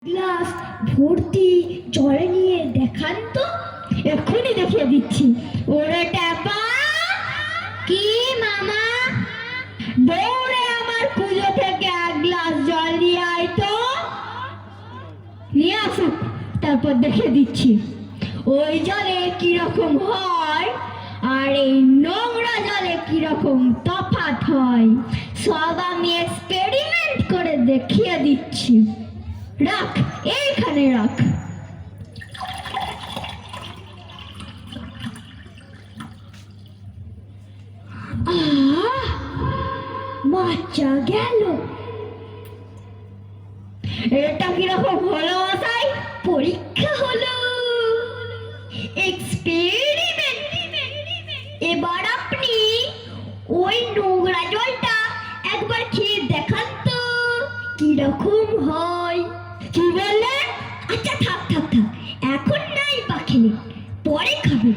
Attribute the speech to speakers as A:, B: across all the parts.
A: Glass ভর্তি জল নিয়ে দেখান তো। এক্ষুনি দেখিয়ে দিচ্ছি। ওরে ট্যাপা, কি মামা? দৌড়ে আমার কুজো থেকে এক গ্লাস জল নিয়ে আয় তো। নিয়ে আসুক, তারপর দেখিয়ে দিচ্ছি ওই জলে কিরকম হয় আর এই নোংরা জলে কিরকম তফাৎ হয়। সব আমি এক্সপেরিমেন্ট করে দেখিয়ে দিচ্ছি। রাখ, এইখানে রাখ। বাচ্চা গেল। এটা কিরকম হলো মশাই? পরীক্ষা হলো, এক্সপেরিমেন্ট। এবার আপনি ওই নোংরা জলটা একবার খেয়ে দেখান তো কিরকম হয়। কি বললে? আচ্ছা থাক থাক থাক, এখন নাই পাখিনি, পরে খাবে।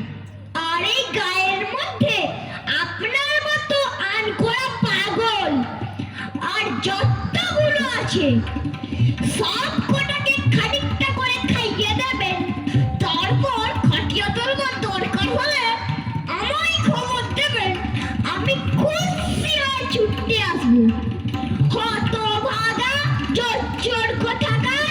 A: আর এই গায়ের মধ্যে আপনার মতো আনকোড়া পাগল আর যতগুলো আছে সব কটাকে খানিকটা করে খাইয়ে দেবেন। তারপর খাটিয়া তোলবার দরকার হলে আমায় খবর দেবেন, আমি খুশি হয়ে ছুটতে আসবো। হতভাগা জোর কোথাকার।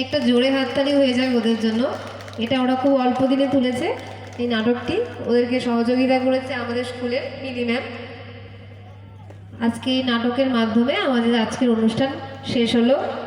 B: একটা জোরে হাততালি হয়ে যায় ওদের জন্য। এটা ওরা খুব অল্প দিনে তুলেছে এই নাটকটি। ওদেরকে সহযোগিতা করেছে আমাদের স্কুলের মিলি ম্যাম। আজকে এই নাটকের মাধ্যমে আমাদের আজকের অনুষ্ঠান শেষ হলো।